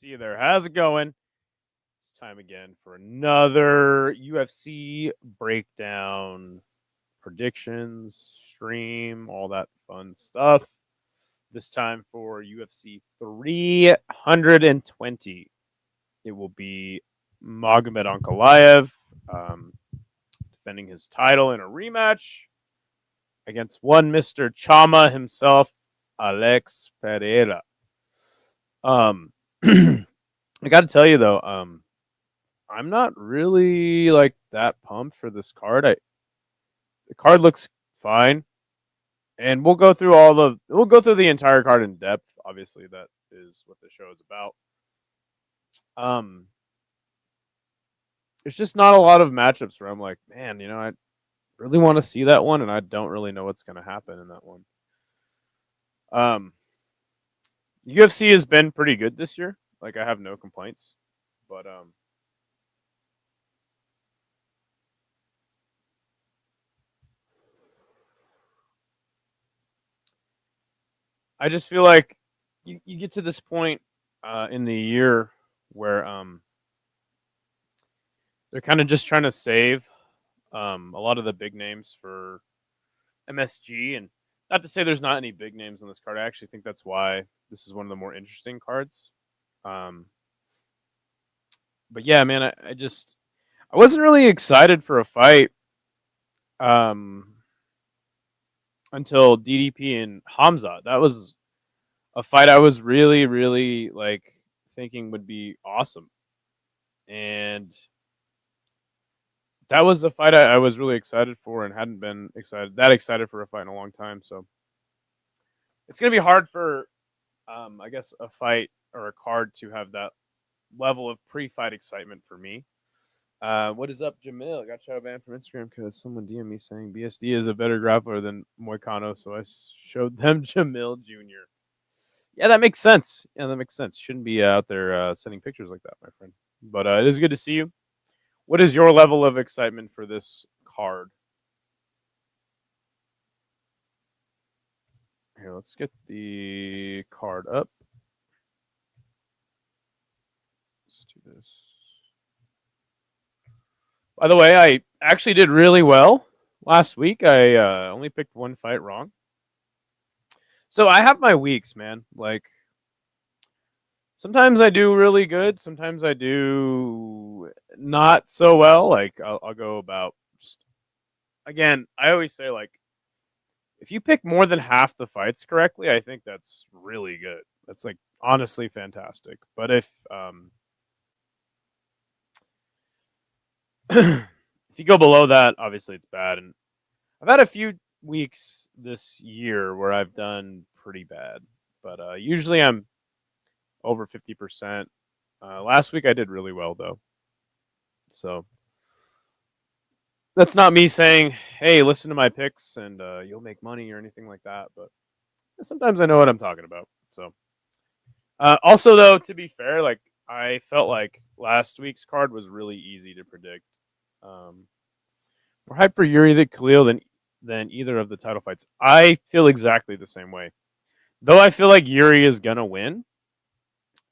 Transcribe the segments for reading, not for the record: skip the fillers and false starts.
See you there. How's it going? It's time again for another UFC breakdown, predictions, stream, all that fun stuff. This time for UFC 320. It will be Magomed Ankalaev defending his title in a rematch against one Mr. Chama himself, Alex Pereira. I got to tell you though, I'm not really like that pumped for this card. The card looks fine, and we'll go through the entire card in depth. Obviously, that is what the show is about. There's just not a lot of matchups where I'm like, man, I really want to see that one, and I don't really know what's going to happen in that one. UFC has been pretty good this year. Like, I have no complaints, but I just feel like you get to this point in the year where they're kind of just trying to save a lot of the big names for MSG, and not to say there's not any big names on this card. I actually think that's why this is one of the more interesting cards. But yeah, man, I wasn't really excited for a fight until DDP and Hamza. That was a fight I was really, really like thinking would be awesome. And that was the fight I was really excited for and hadn't been that excited for a fight in a long time. So it's going to be hard for, I guess, a fight or a card to have that level of pre-fight excitement for me. What is up, Jamil? I got shadow banned from Instagram because someone DM'd me saying BSD is a better grappler than Moicano, so I showed them Jamil Jr. Yeah, that makes sense. Shouldn't be out there sending pictures like that, my friend. But it is good to see you. What is your level of excitement for this card? Here, let's get the card up. Let's do this. By the way, I actually did really well last week. I only picked one fight wrong. So I have my weeks, man. Like, sometimes I do really good. Sometimes I do not so well. Like, I'll go about just, again, I always say, like, if you pick more than half the fights correctly, I think that's really good. That's, like, honestly fantastic. But if if you go below that, obviously it's bad. And I've had a few weeks this year where I've done pretty bad. But usually I'm over 50%. Last week I did really well, though. So that's not me saying, hey, listen to my picks and you'll make money or anything like that. But sometimes I know what I'm talking about. So also, though, to be fair, like, I felt like last week's card was really easy to predict. More hype for Yuri than Khalil than either of the title fights. I feel exactly the same way. Though I feel like Yuri is gonna win.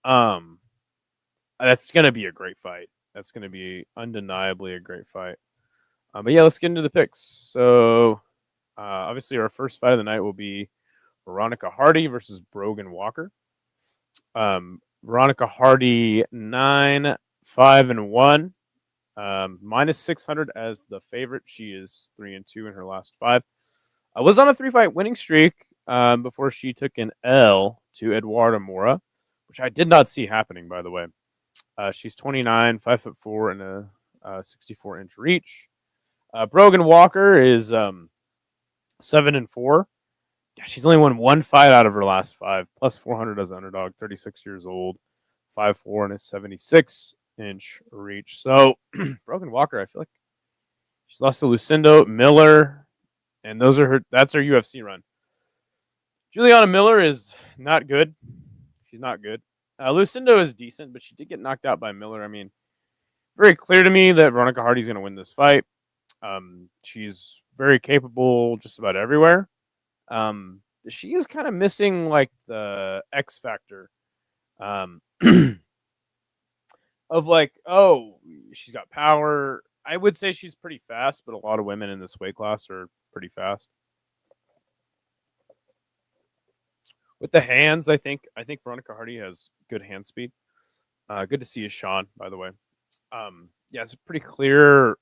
That's gonna be a great fight. That's gonna be undeniably a great fight. But yeah, let's get into the picks. So obviously our first fight of the night will be Veronica Hardy versus Brogan Walker. Veronica Hardy 9-5-1. Minus 600 as the favorite. She is 3-2 in her last 5. I was on a 3-fight winning streak before she took an L to Eduardo Mora, which I did not see happening, by the way. She's 29, 5'4", and a 64-inch reach. Brogan Walker is 7-4. Yeah, she's only won one fight out of her last 5, plus 400 as an underdog. 36 years old, 5'4", and a 76-inch reach. So Brogan Walker, I feel like she's lost to Lucinda Miller, and that's her UFC run. Juliana Miller is not good. She's not good. Lucinda is decent, but she did get knocked out by Miller. I mean, very clear to me that Veronica Hardy's going to win this fight. She's very capable just about everywhere. She is kind of missing like the X factor. of like, oh, she's got power. I would say she's pretty fast, but a lot of women in this weight class are pretty fast. With the hands, I think Veronica Hardy has good hand speed. Good to see you, Sean, by the way. Yeah, it's a pretty clear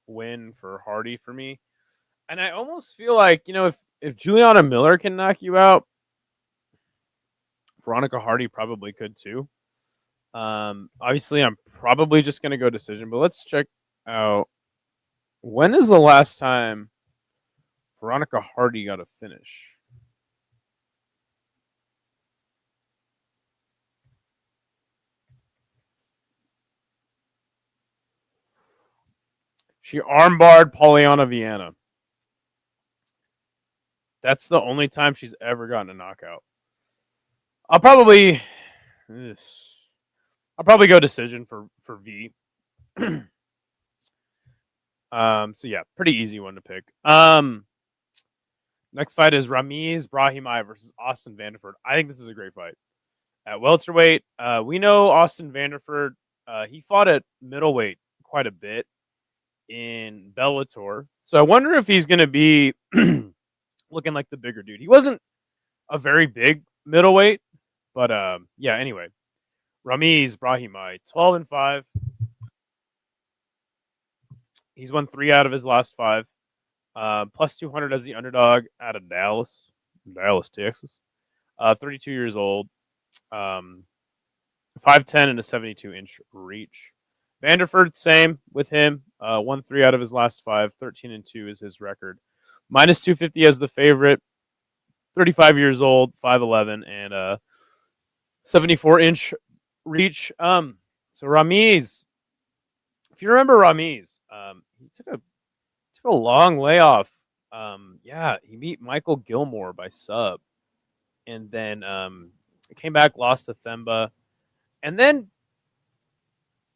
win for Hardy for me. And I almost feel like, if Juliana Miller can knock you out, Veronica Hardy probably could too. Obviously, I'm probably just going to go decision, but let's check out, when is the last time Veronica Hardy got a finish? She armbarred Polyana Viana. That's the only time she's ever gotten a knockout. I'll probably go decision for V. So yeah, pretty easy one to pick. Next fight is Ramiz Brahimaj versus Austin Vanderford. I think this is a great fight. At welterweight, we know Austin Vanderford. He fought at middleweight quite a bit in Bellator. So I wonder if he's going to be looking like the bigger dude. He wasn't a very big middleweight, but yeah, anyway. Ramiz Brahimaj, 12-5. He's won 3 out of his last 5. Plus 200 as the underdog out of Dallas, Texas. 32 years old. 5'10" and a 72-inch reach. Vanderford, same with him. Won 3 out of his last 5. 13-2 is his record. Minus 250 as the favorite. 35 years old, 5'11", and a 74-inch reach. So Ramiz, if you remember Ramiz, he took a long layoff. Yeah, he beat Michael Gilmore by sub, and then came back, lost to Themba, and then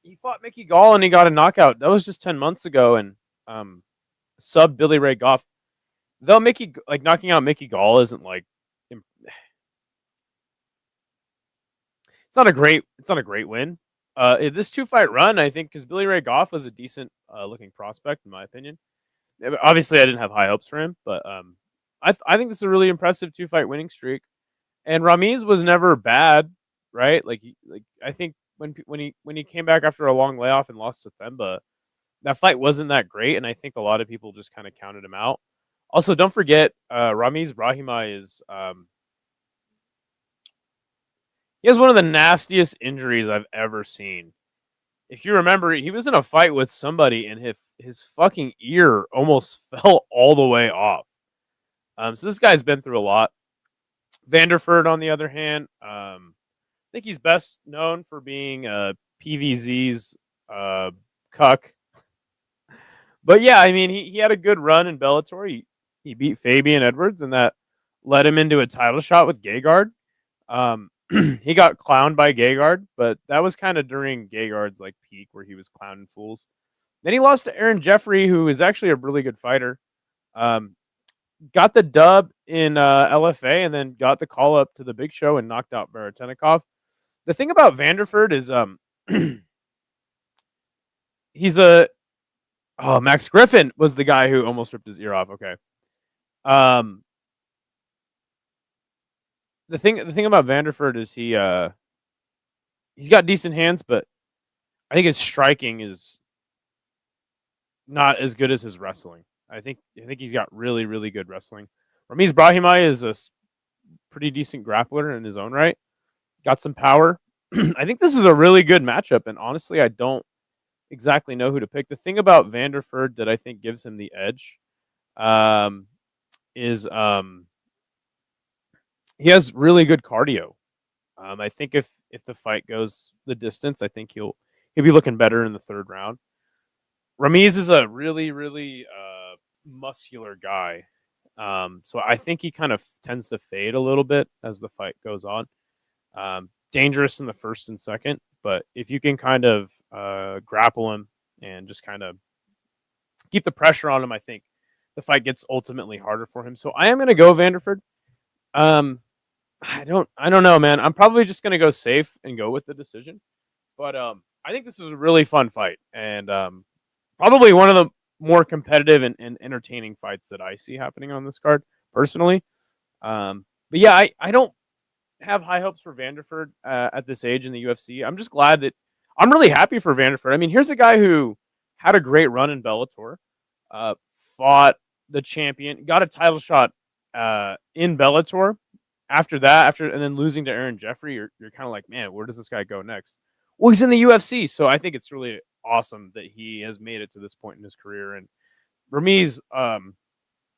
he fought Mickey Gall and he got a knockout. That was just 10 months ago, and sub Billy Ray Goff. Though knocking out Mickey Gall isn't like, it's not a great win. This 2-fight run, I think, because Billy Ray Goff was a decent looking prospect in my opinion. Obviously, I didn't have high hopes for him, but I think this is a really impressive 2-fight winning streak. And Ramiz was never bad, right? I think when he came back after a long layoff and lost to Themba, that fight wasn't that great, and I think a lot of people just kind of counted him out. Also, don't forget, Ramiz Brahimaj is he has one of the nastiest injuries I've ever seen. If you remember, he was in a fight with somebody and his fucking ear almost fell all the way off. So this guy's been through a lot. Vanderford, on the other hand, I think he's best known for being PVZ's cuck. But yeah, I mean, he had a good run in Bellator. He beat Fabian Edwards, and that led him into a title shot with Gegard. He got clowned by Gegard, but that was kind of during Gegard's peak where he was clowning fools. Then he lost to Aaron Jeffrey, who is actually a really good fighter. Got the dub in LFA, and then got the call up to the big show and knocked out Baratenikov. The thing about Vanderford is he's Max Griffin was the guy who almost ripped his ear off. Okay. The thing about Vanderford is he's got decent hands, but I think his striking is not as good as his wrestling. I think he's got really, really good wrestling. Ramiz Brahimaj is a pretty decent grappler in his own right. Got some power. I think this is a really good matchup, and honestly, I don't exactly know who to pick. The thing about Vanderford that I think gives him the edge is he has really good cardio. I think if the fight goes the distance, I think he'll be looking better in the third round. Ramiz is a really, really muscular guy. So I think he kind of tends to fade a little bit as the fight goes on. Dangerous in the first and second, but if you can kind of grapple him and just kind of keep the pressure on him, I think the fight gets ultimately harder for him. So I am going to go Vanderford. I don't know, man. I'm probably just going to go safe and go with the decision. But I think this is a really fun fight, and probably one of the more competitive and entertaining fights that I see happening on this card, personally. But yeah, I don't have high hopes for Vanderford at this age in the UFC. I'm just glad that I'm really happy for Vanderford. I mean, here's a guy who had a great run in Bellator, uh, fought the champion, got a title shot in Bellator. And then losing to Aaron Jeffrey, you're kind of like, man, where does this guy go next? Well, he's in the UFC, so I think it's really awesome that he has made it to this point in his career. And Ramiz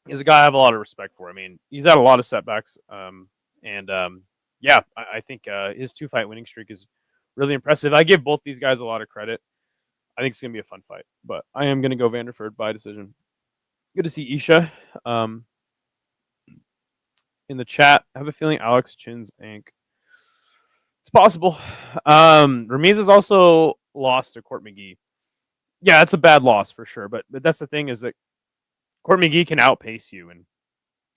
is a guy I have a lot of respect for. I mean, he's had a lot of setbacks, and yeah, I think his 2-fight winning streak is really impressive. I give both these guys a lot of credit. I think it's gonna be a fun fight, but I am gonna go Vanderford by decision. Good to see Isha. In the chat, I have a feeling Alex chins Ank. It's possible. Ramiz has also lost to Court McGee. Yeah, it's a bad loss for sure, but that's the thing, is that Court McGee can outpace you, and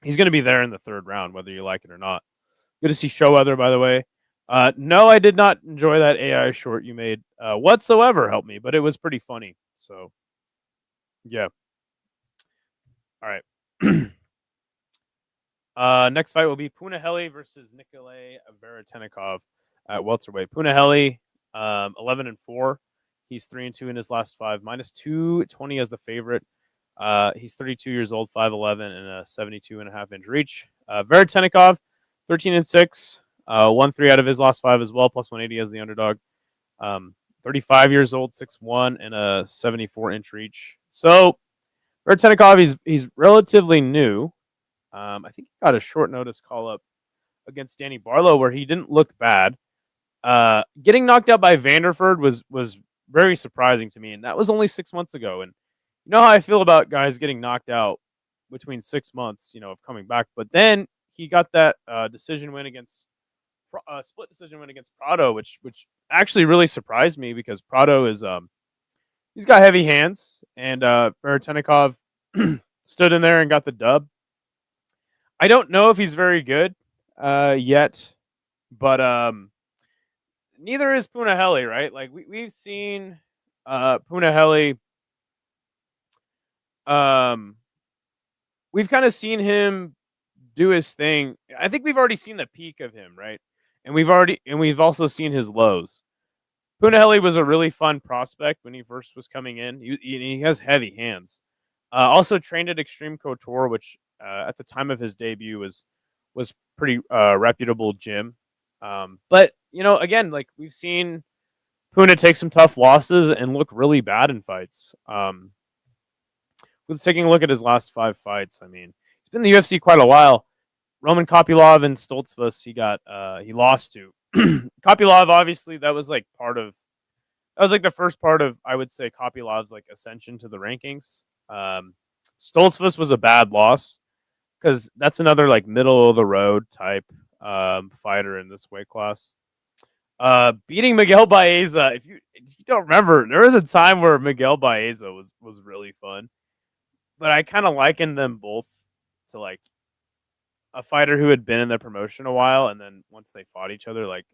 he's going to be there in the third round, whether you like it or not. Good to see Showweather, by the way. No, I did not enjoy that AI short you made whatsoever. Help me, but it was pretty funny. So, yeah. All right. Next fight will be Punahele versus Nikolay Veretennikov at welterweight. Punahele, 11-4. He's 3-2 in his last 5, minus 220 as the favorite. He's 32 years old, 5'11", and a 72.5-inch reach. Veretennikov, 13-6, won 3 out of his last 5 as well, plus 180 as the underdog. 35 years old, 6'1", and a 74-inch reach. So Veretennikov, he's relatively new. I think he got a short notice call up against Danny Barlow where he didn't look bad. Getting knocked out by Vanderford was very surprising to me, and that was only 6 months ago. And you know how I feel about guys getting knocked out between 6 months, of coming back. But then he got that decision win against split decision win against Prado, which actually really surprised me, because Prado is he's got heavy hands, and Veretennikov stood in there and got the dub. I don't know if he's very good yet, but neither is Punahele, right? Like we've seen Punahele. We've kind of seen him do his thing. I think we've already seen the peak of him, right? And we've also seen his lows. Punahele was a really fun prospect when he first was coming in. He has heavy hands. Also trained at Extreme Couture, which at the time of his debut was pretty reputable gym. But again, like we've seen Puna take some tough losses and look really bad in fights. With taking a look at his last 5 fights, I mean, he's been in the UFC quite a while. Roman Kopylov and Stoltzfus, he lost to. Kopylov, obviously, that was like the first part of, I would say, Kopylov's like ascension to the rankings. Stoltzfus was a bad loss, because that's another like middle of the road type fighter in this weight class. Beating Miguel Baeza, if you don't remember, there was a time where Miguel Baeza was really fun, but I kind of likened them both to like a fighter who had been in the promotion a while, and then once they fought each other, like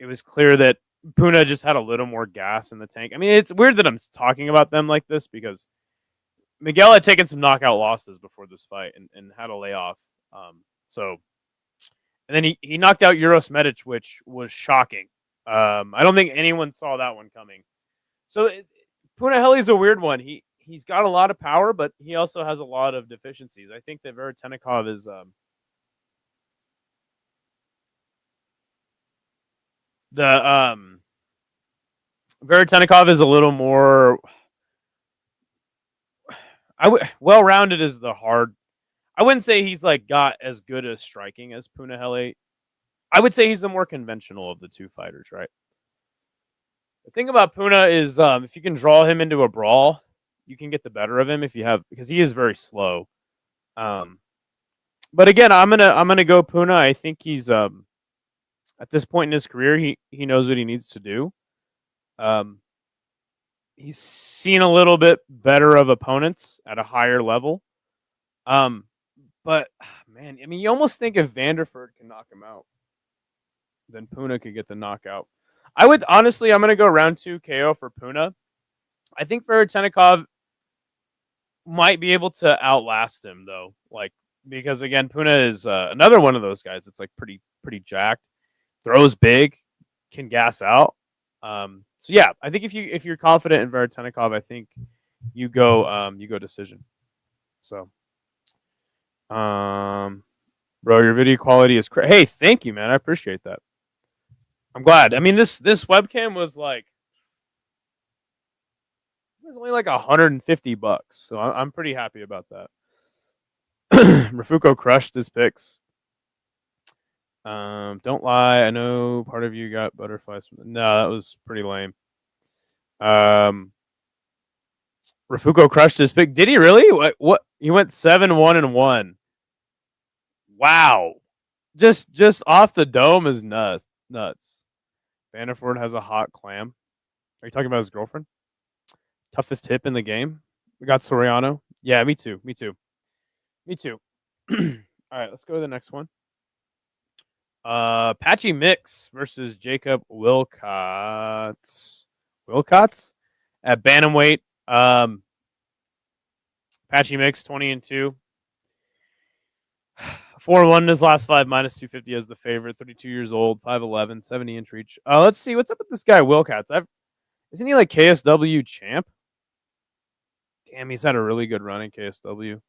it was clear that Puna just had a little more gas in the tank. I mean, it's weird that I'm talking about them like this, because Miguel had taken some knockout losses before this fight and had a layoff. And then he knocked out Uros Medic, which was shocking. I don't think anyone saw that one coming. So Punahele's a weird one. He's got a lot of power, but he also has a lot of deficiencies. I think that Veretennikov is Veretennikov is a little more well-rounded is the hard. I wouldn't say he's like got as good a striking as Punahele. I would say he's the more conventional of the two fighters, right? The thing about Puna is if you can draw him into a brawl, you can get the better of him because he is very slow. But again, I'm gonna go Puna. I think he's at this point in his career, he knows what he needs to do. He's seen a little bit better of opponents at a higher level. But man, I mean, you almost think if Vanderford can knock him out, then Puna could get the knockout. I would honestly, I'm going to go round 2 KO for Puna. I think Veretennikov might be able to outlast him though, like because again, Puna is another one of those guys. It's like pretty jacked, throws big, can gas out. So yeah, I think if you're confident in Veretennikov, I think you go decision. So, bro, your video quality is crazy. Hey, thank you, man. I appreciate that. I'm glad. I mean, this webcam was like it was only like $150, so I'm pretty happy about that. Rafuko crushed his picks. Don't lie. I know part of you got butterflies. No, that was pretty lame. Rafuko crushed his pick. Did he really? What? He went 7-1-1. Wow. Just off the dome is nuts. Vanderford has a hot clam. Are you talking about his girlfriend? Toughest hip in the game. We got Soriano. Yeah, me too. All right, let's go to the next one. Patchy Mix versus Jacob Wilcots at bantamweight. Patchy Mix 20-2. 4-1 in his last 5, minus 250 as the favorite. 32 years old, 5'11", 70-inch reach. Let's see what's up with this guy Wilcots. Isn't he like KSW champ? Damn, he's had a really good run in KSW.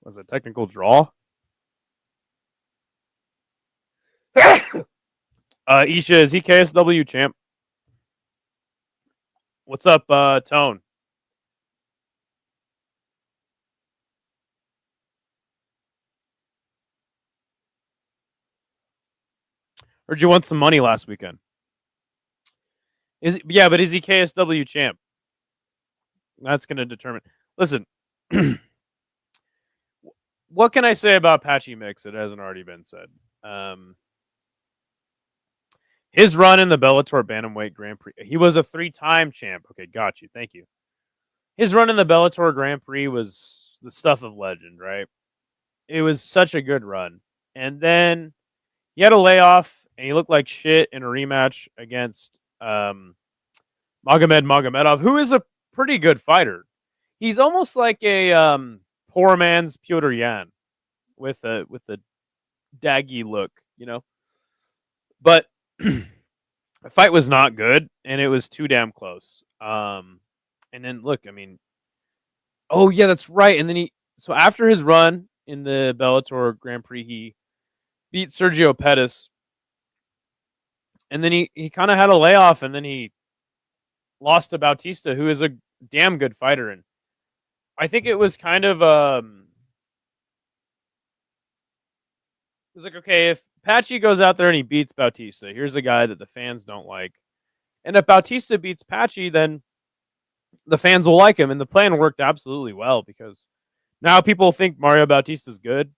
Was a technical draw? Isha, is he KSW champ? What's up, Tone? Heard you won some money last weekend. But is he KSW champ? That's going to determine. Listen, what can I say about Patchy Mix that hasn't already been said? His run in the Bellator Bantamweight Grand Prix, he was a 3-time champ. Okay, got you. Thank you. His run in the Bellator Grand Prix was the stuff of legend, right? It was such a good run. And then he had a layoff, and he looked like shit in a rematch against Magomed Magomedov, who is a pretty good fighter. He's almost like a poor man's Piotr Yan with a daggy look, you know. But the fight was not good, and it was too damn close. And then look, I mean, oh yeah, that's right. And then so after his run in the Bellator Grand Prix, he beat Sergio Pettis, and then he kind of had a layoff, and then he lost to Bautista, who is a damn good fighter. And I think it was kind of it was like, okay, if Patchy goes out there and he beats Bautista, here's a guy that the fans don't like. And if Bautista beats Patchy, then the fans will like him. And the plan worked absolutely well because now people think Mario Bautista's good,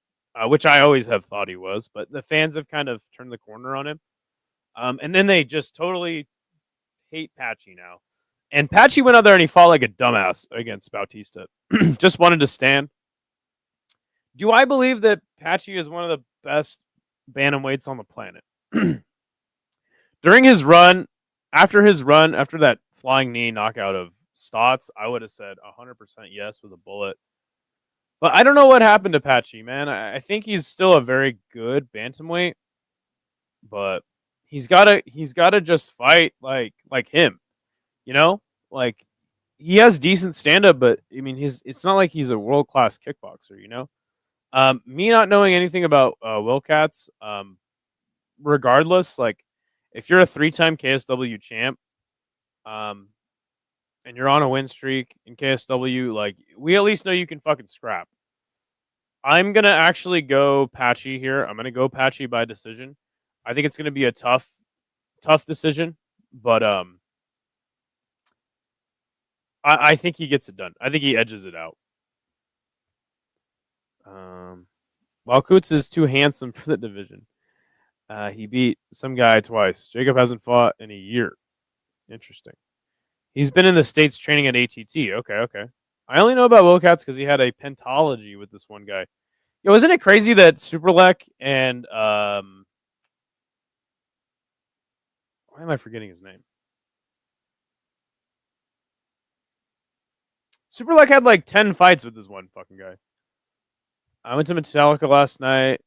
which I always have thought he was. But the fans have kind of turned the corner on him. And then they just totally hate Patchy now. And Patchy went out there and he fought like a dumbass against Bautista. Just wanted to stand. Do I believe that Patchy is one of the best bantamweights on the planet? During his run, after that flying knee knockout of Stotts, I would have said 100% yes with a bullet. But I don't know what happened to Patchy, man. I think he's still a very good bantamweight, but he's gotta just fight like him, you know? Like he has decent stand up, but I mean it's not like he's a world class kickboxer, you know? Me not knowing anything about Wilcots, regardless, like if you're a 3-time KSW champ, and you're on a win streak in KSW, like we at least know you can fucking scrap. I'm gonna actually go Patchy here. I'm gonna go Patchy by decision. I think it's gonna be a tough decision, but I think he gets it done. I think he edges it out. While Coots is too handsome for the division. He beat some guy twice. Jacob hasn't fought in a year. Interesting. He's been in the States training at ATT. Okay. I only know about Wilcots because he had a pentology with this one guy. Yo, isn't it crazy that Superlek and Why am I forgetting his name? Superlek had like 10 fights with this one fucking guy. I went to Metallica last night.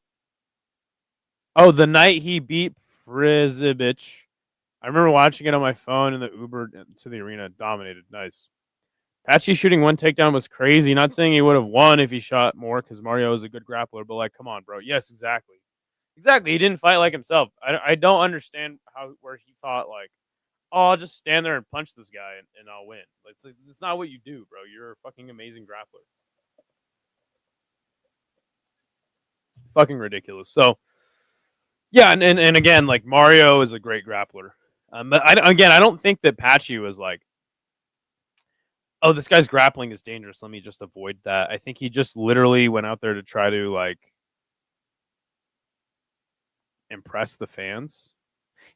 Oh, the night he beat Prizibic. I remember watching it on my phone in the Uber to the arena. Dominated. Nice. Patchy shooting one takedown was crazy. Not saying he would have won if he shot more because Mario is a good grappler, but like, come on, bro. Yes, exactly. Exactly. He didn't fight like himself. I don't understand where he thought like, oh, I'll just stand there and punch this guy and I'll win. It's not what you do, bro. You're a fucking amazing grappler. Fucking ridiculous. So, yeah, and again, like Mario is a great grappler. But I don't think that Patchy was like, oh, this guy's grappling is dangerous. Let me just avoid that. I think he just literally went out there to try to like impress the fans.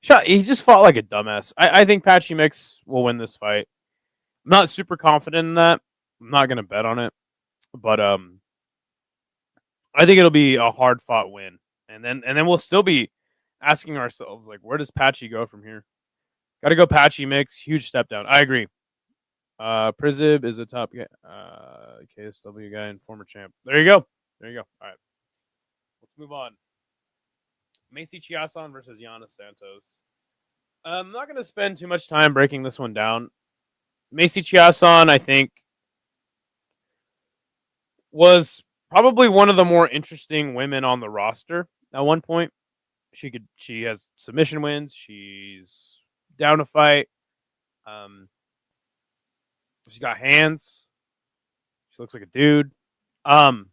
He just fought like a dumbass. I think Patchy Mix will win this fight. I'm not super confident in that. I'm not gonna bet on it, but I think it'll be a hard fought win. And then we'll still be asking ourselves like, where does Patchy go from here? Got to go Patchy Mix. Huge step down. I agree. Prizib is a top KSW guy and former champ. There you go. There you go. All right. Let's move on. Macy Chiasson versus Yana Santos. I'm not going to spend too much time breaking this one down. Macy Chiasson, I think, was probably one of the more interesting women on the roster at one point. She has submission wins. She's down to fight. She's got hands. She looks like a dude. Yana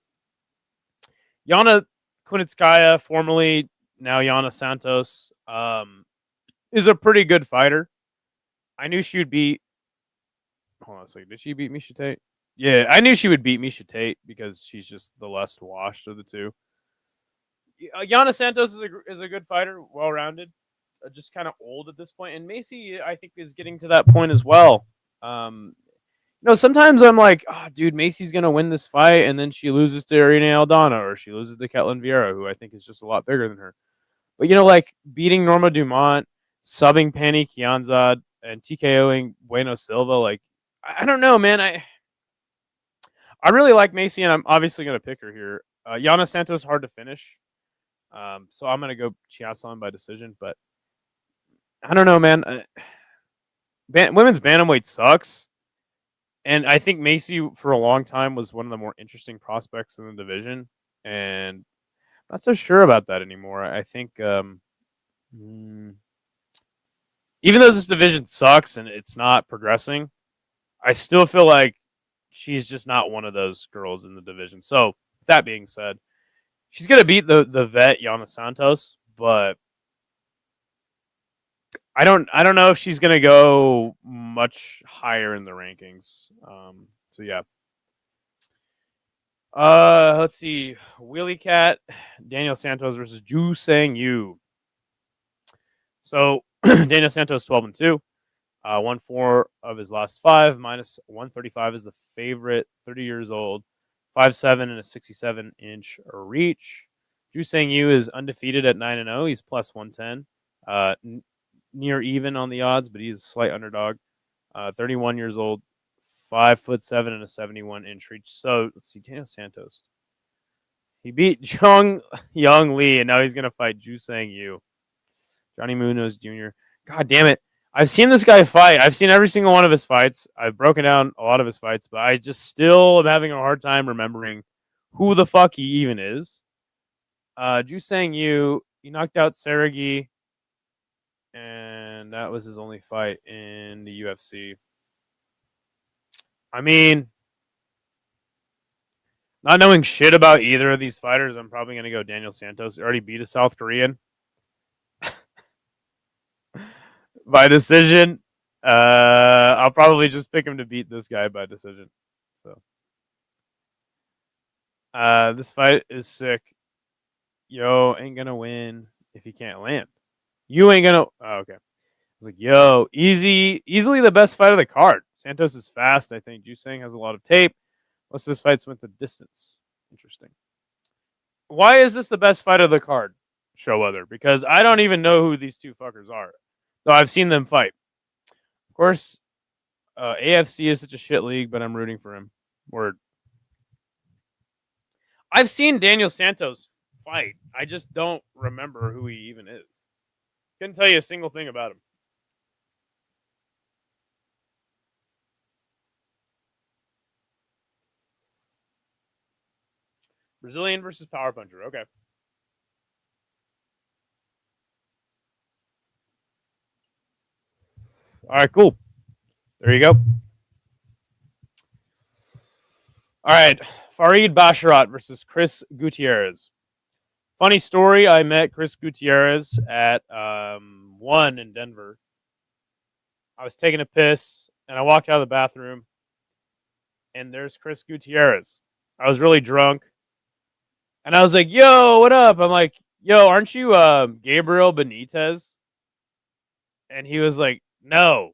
Kunitskaya, formerly now Yana Santos, is a pretty good fighter. I knew she would beat. Hold on a second. Did she beat Miesha Tate? Yeah, I knew she would beat Miesha Tate because she's just the less washed of the two. Yana Santos is a good fighter, well rounded, just kind of old at this point. And Macy, I think, is getting to that point as well. Sometimes I'm like, oh, dude, Macy's gonna win this fight, and then she loses to Irene Aldana, or she loses to Ketlin Vieira, who I think is just a lot bigger than her. But like beating Norma Dumont, subbing Penny Kianzad, and TKOing Bueno Silva, like I don't know, man. I really like Macy, and I'm obviously gonna pick her here. Yana Santos hard to finish, so I'm gonna go Chiasson by decision. But I don't know, man. Women's bantamweight sucks. And I think Macy, for a long time, was one of the more interesting prospects in the division. And I'm not so sure about that anymore. I think, even though this division sucks and it's not progressing, I still feel like she's just not one of those girls in the division. So, that being said, she's going to beat the vet, Yana Santos, but I don't know if she's going to go much higher in the rankings. So yeah. Let's see. Wheelie Cat, Daniel Santos versus Ju Sang Yu. So Daniel Santos 12-2. Won 4 of his last 5, minus 135 is the favorite. 30 years old, 5'7" and a 67-inch reach. Ju Sang Yu is undefeated at 9-0. He's plus 110. Near even on the odds, but he's a slight underdog. 31 years old, 5'7" and a 71-inch reach. So let's see, Daniel Santos. He beat Jung Young Lee, and now he's gonna fight Ju Sang Yu. Johnny Munoz Jr. God damn it! I've seen this guy fight. I've seen every single one of his fights. I've broken down a lot of his fights, but I just still am having a hard time remembering who the fuck he even is. Ju Sang Yu, he knocked out Sergey, and that was his only fight in the UFC. I mean, not knowing shit about either of these fighters, I'm probably going to go Daniel Santos. He already beat a South Korean by decision. I'll probably just pick him to beat this guy by decision. So, this fight is sick. Yo, ain't going to win if he can't land. You ain't going to... Oh, okay. I was like, yo, easily the best fight of the card. Santos is fast, I think. Ju Sang has a lot of tape. Most of his fights went the distance. Interesting. Why is this the best fight of the card, Showweather? Because I don't even know who these two fuckers are. No, I've seen them fight. Of course, AFC is such a shit league, but I'm rooting for him. Word. I've seen Daniel Santos fight. I just don't remember who he even is. Couldn't tell you a single thing about him. Brazilian versus power puncher. Okay. All right, cool. There you go. All right, Farid Basharat versus Chris Gutierrez. Funny story, I met Chris Gutierrez at one in Denver. I was taking a piss, and I walked out of the bathroom, and there's Chris Gutierrez. I was really drunk, and I was like, yo, what up? I'm like, yo, aren't you Gabriel Benitez? And he was like, no.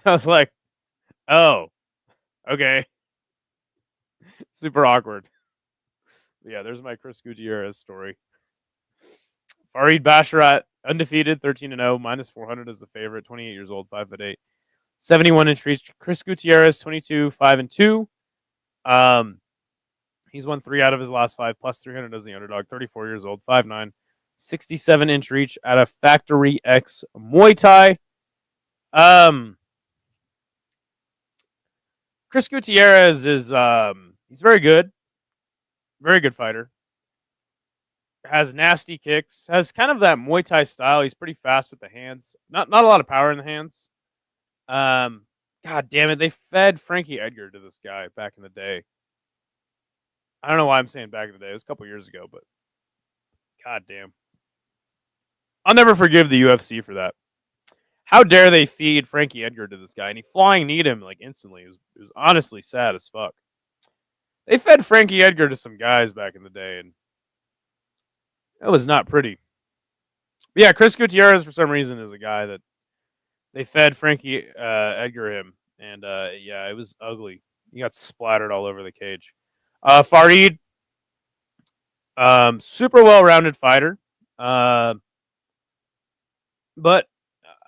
I was like, oh, okay. Super awkward. Yeah, there's my Chris Gutierrez story. Farid Basharat, undefeated, 13-0, minus 400 as the favorite, 28 years old, 5'8", 71-inch reach. Chris Gutierrez, 22, 5-2. He's won 3 out of his last 5, plus 300 as the underdog, 34 years old, 5'9", 67-inch reach out of Factory X Muay Thai. Chris Gutierrez is he's very good fighter. Has nasty kicks. Has kind of that Muay Thai style. He's pretty fast with the hands. Not a lot of power in the hands. God damn it! They fed Frankie Edgar to this guy back in the day. I don't know why I'm saying back in the day. It was a couple years ago, but god damn. I'll never forgive the UFC for that. How dare they feed Frankie Edgar to this guy? And he flying kneed him like instantly. It was honestly sad as fuck. They fed Frankie Edgar to some guys back in the day, and it was not pretty. But yeah, Chris Gutierrez, for some reason, is a guy that they fed Frankie Edgar him. And yeah, it was ugly. He got splattered all over the cage. Farid, super well-rounded fighter. But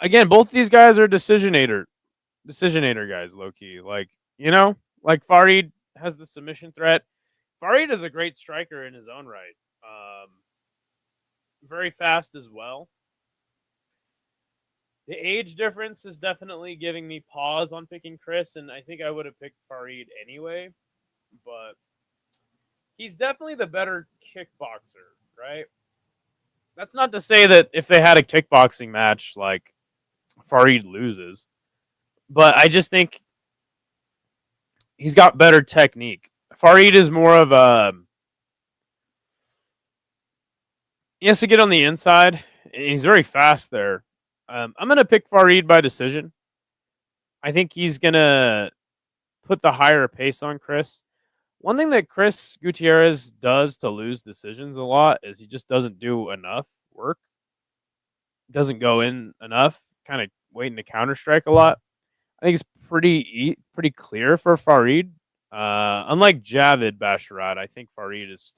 again, both these guys are decisionator guys, low key. Like, like Farid has the submission threat. Farid is a great striker in his own right. Very fast as well. The age difference is definitely giving me pause on picking Chris, and I think I would have picked Farid anyway. But he's definitely the better kickboxer, right? That's not to say that if they had a kickboxing match, like, Farid loses. But I just think he's got better technique. Farid is more of a... He has to get on the inside. He's very fast there. I'm going to pick Farid by decision. I think he's going to put the higher pace on Chris. One thing that Chris Gutierrez does to lose decisions a lot is he just doesn't do enough work. Doesn't go in enough, kind of waiting to counter strike a lot. I think it's pretty clear for Farid. Unlike Javid Basharat, I think Farid is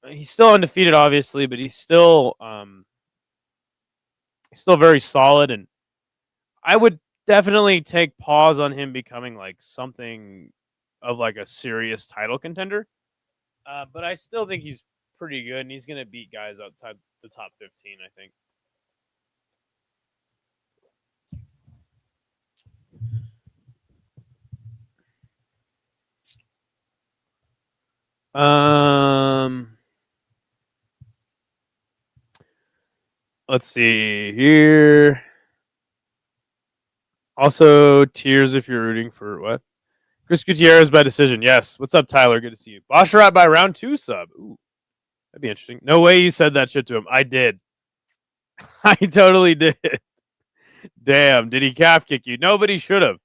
he's still undefeated, obviously, but he's still very solid, and I would definitely take pause on him becoming like something of like a serious title contender. But I still think he's pretty good, and he's going to beat guys outside the top 15, I think. Let's see here. Also, tears if you're rooting for what? Chris Gutierrez by decision. Yes. What's up, Tyler? Good to see you. Basharat by round 2 sub. Ooh, that'd be interesting. No way you said that shit to him. I did. I totally did. Damn. Did he calf kick you? Nobody should have.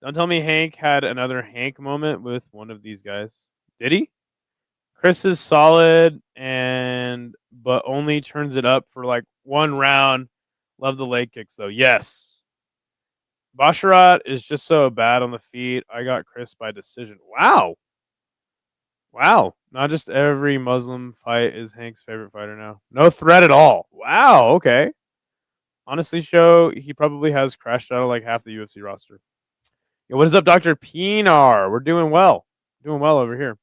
Don't tell me Hank had another Hank moment with one of these guys. Did he? Chris is solid but only turns it up for like one round. Love the leg kicks though. Yes. Basharat is just so bad on the feet. I got Chris by decision. Wow. Wow. Not just every Muslim fight is Hank's favorite fighter now. No threat at all. Wow. Okay. Honestly, show he probably has crashed out of like half the UFC roster. Yo, what is up, Dr. Pinar? We're doing well. Doing well over here.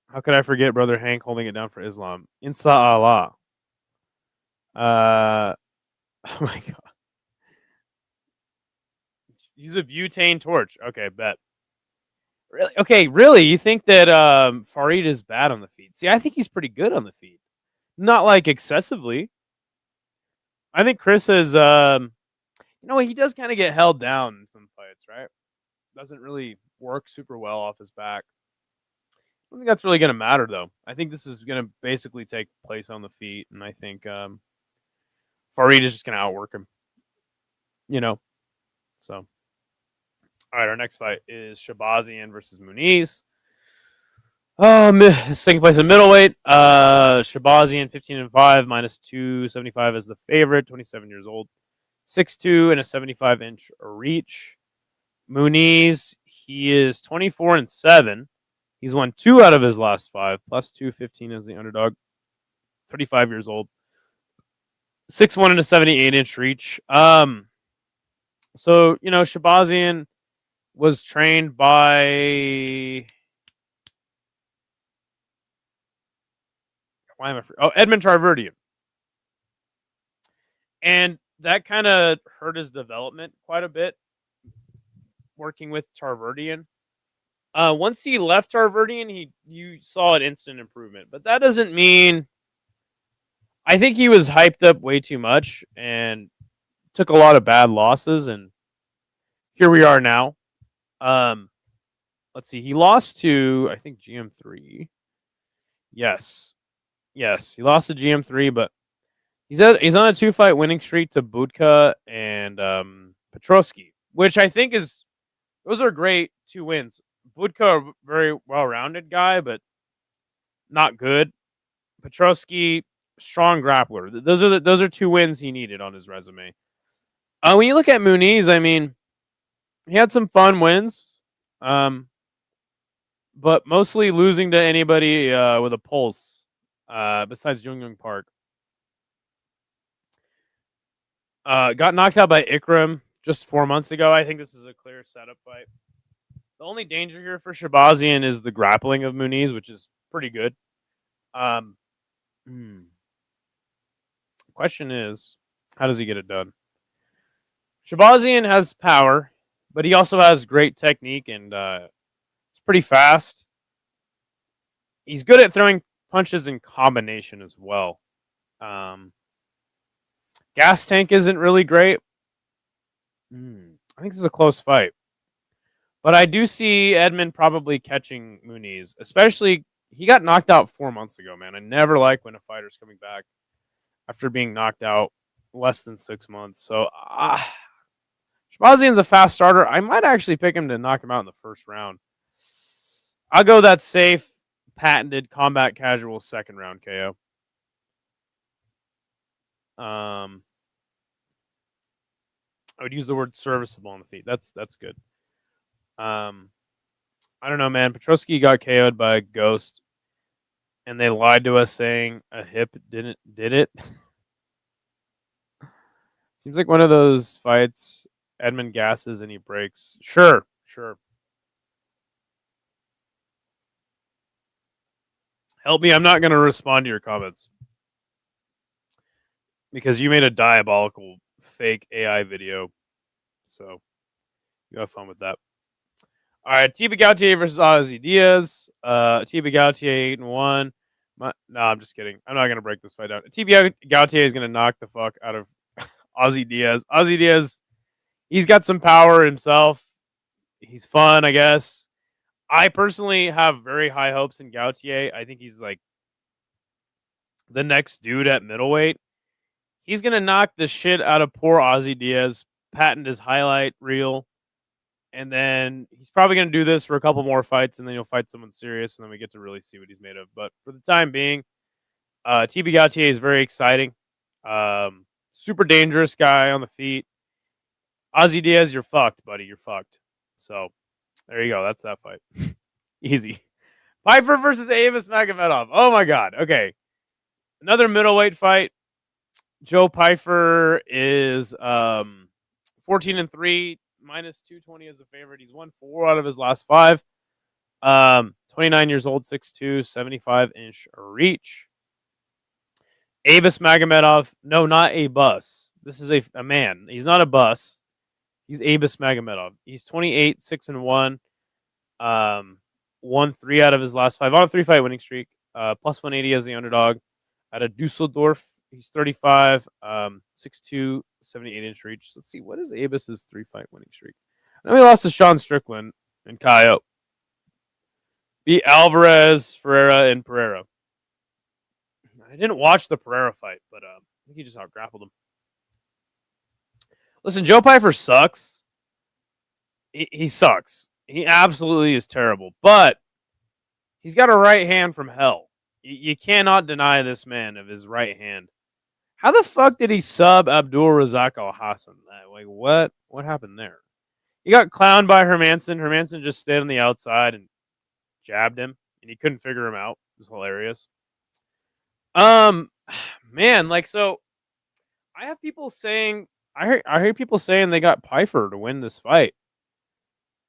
How could I forget Brother Hank holding it down for Islam? Inshallah. Oh my god. Use a butane torch. Okay, bet. Really? Okay, really? You think that Farid is bad on the feet? See, I think he's pretty good on the feet. Not like excessively. I think Chris is he does kind of get held down in some fights, right? Doesn't really work super well off his back. I don't think that's really going to matter, though. I think this is going to basically take place on the feet, and I think Farid is just going to outwork him. So. All right, our next fight is Shabazian versus Muniz. It's taking place in middleweight. Shabazian 15-5, minus 275 as the favorite, 27 years old, 6'2", and a 75-inch reach. Muniz, he is 24-7. He's won 2 out of his last 5, plus 215 as the underdog. 35 years old, 6'1" and a 78-inch reach. So Shabazian was trained by Edmund Tarverdian. And that kind of hurt his development quite a bit, working with Tarverdian. Once he left Tarverdian, you saw an instant improvement. But that doesn't mean... I think he was hyped up way too much and took a lot of bad losses, and here we are now. Let's see. He lost to, I think, GM3. Yes, he lost to GM3, but he's on a 2-fight winning streak to Budka and Petrosky, which I think those are great 2 wins. Budka, very well-rounded guy, but not good. Petrosky, strong grappler. Those are 2 wins he needed on his resume. When you look at Muniz, I mean, he had some fun wins, but mostly losing to anybody with a pulse, besides Jung Park. Got knocked out by Ikram just 4 months ago. I think this is a clear setup fight. The only danger here for Shabazian is the grappling of Muniz, which is pretty good. Question is, how does he get it done? Shabazian has power, but he also has great technique, and it's pretty fast. He's good at throwing punches in combination as well. Gas tank isn't really great. I think this is a close fight. But I do see Edmund probably catching Muniz, especially he got knocked out 4 months ago, man. I never like when a fighter's coming back after being knocked out less than 6 months. So Shabazian's a fast starter. I might actually pick him to knock him out in the first round. I'll go that safe, patented combat casual second round KO. I would use the word serviceable on the feet. That's good. I don't know, man. Petrosky got KO'd by a Ghost, and they lied to us saying a hip did it. Seems like one of those fights Edmund gasses and he breaks. Sure. Help me, I'm not going to respond to your comments because you made a diabolical fake AI video. So you have fun with that. All right, Tiba Gautier versus Ozzy Diaz. Tiba Gautier 8-1. No, I'm just kidding. I'm not going to break this fight down. Tiba Gautier is going to knock the fuck out of Ozzy Diaz. Ozzy Diaz, he's got some power himself. He's fun, I guess. I personally have very high hopes in Gautier. I think he's like the next dude at middleweight. He's going to knock the shit out of poor Ozzy Diaz, patent his highlight reel, and then he's probably going to do this for a couple more fights, and then he'll fight someone serious, and then we get to really see what he's made of. But for the time being, Tiba Gautier is very exciting. Super dangerous guy on the feet. Ozzy Diaz, you're fucked, buddy. You're fucked. So there you go. That's that fight. Easy. Pyfer versus Avis Magomedov. Oh my God. Okay. Another middleweight fight. Joe Pyfer is 14-3, minus 220 as a favorite. He's won 4 out of his last 5. 29 years old, 6'2", 75-inch reach. Avis Magomedov. No, not a bus. This is a man. He's not a bus. He's Avis Magomedov. He's 28, 6-1. Won 3 out of his last 5 on a 3-fight winning streak. Plus 180 as the underdog. Out of Dusseldorf, he's 35, 6'2", 78-inch reach. Let's see, what is Avis's 3-fight winning streak? I know he lost to Sean Strickland and Caio. Beat Alvarez, Ferreira, and Pereira. I didn't watch the Pereira fight, but I think he just out-grappled him. Listen, Joe Pyfer sucks. He sucks. He absolutely is terrible. But he's got a right hand from hell. You cannot deny this man of his right hand. How the fuck did he sub Abdul Razak Al Hassan? Like, what? What happened there? He got clowned by Hermanson. Hermanson just stayed on the outside and jabbed him, and he couldn't figure him out. It was hilarious. Man, like, so I have people saying, I hear people saying they got Pyfer to win this fight,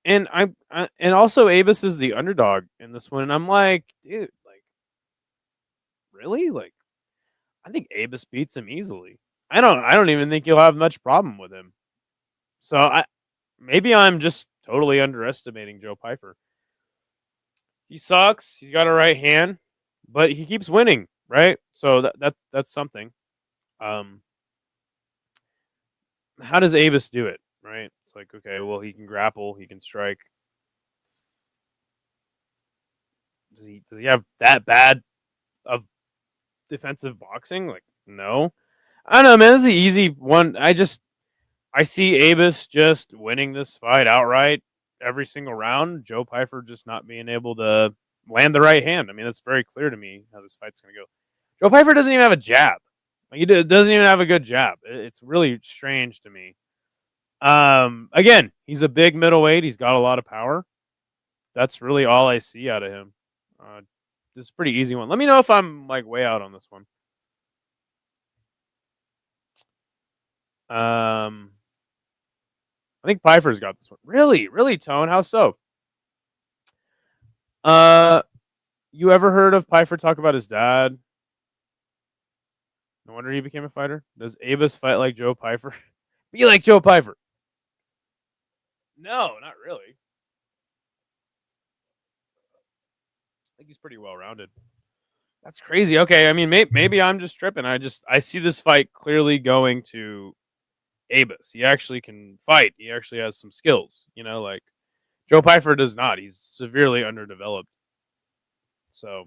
and and also Avis is the underdog in this one, and I'm like, dude, like, really? Like, I think Avis beats him easily. I don't even think you'll have much problem with him. So maybe I'm just totally underestimating Joe Pyfer. He sucks. He's got a right hand, but he keeps winning, right? So that's something. How does Avis do it, right? It's like, okay, well, he can grapple, he can strike. Does he have that bad of defensive boxing? Like, no. I don't know, man. This is an easy one. I see Avis just winning this fight outright every single round. Joe Pyfer just not being able to land the right hand. I mean, it's very clear to me how this fight's going to go. Joe Pyfer doesn't even have a jab. Like, he doesn't even have a good jab. It's really strange to me. Again, he's a big middleweight. He's got a lot of power. That's really all I see out of him. This is a pretty easy one. Let me know if I'm like way out on this one. I think Pyfer's got this one. Really, Tone? How so? You ever heard of Pyfer talk about his dad? No wonder he became a fighter. Does Avis fight like Joe Pyfer? Be like Joe Pyfer. No, not really. I think he's pretty well rounded. That's crazy. Okay, I mean, maybe I'm just tripping. I see this fight clearly going to Avis. He actually can fight. He actually has some skills. You know, like Joe Pyfer does not. He's severely underdeveloped. So.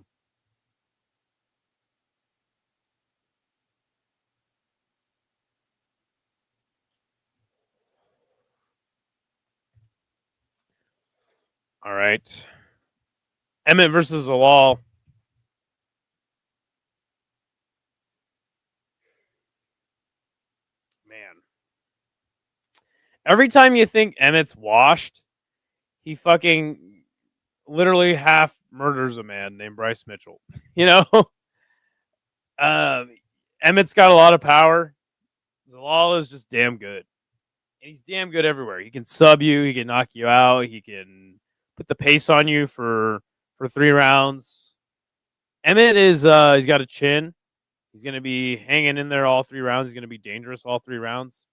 All right. Emmett versus Zalal. Man. Every time you think Emmett's washed, he fucking literally half murders a man named Bryce Mitchell. You know? Emmett's got a lot of power. Zalal is just damn good. And he's damn good everywhere. He can sub you. He can knock you out. He can put the pace on you for 3 rounds. Emmett is he's got a chin. He's going to be hanging in there all 3 rounds. He's going to be dangerous all 3 rounds.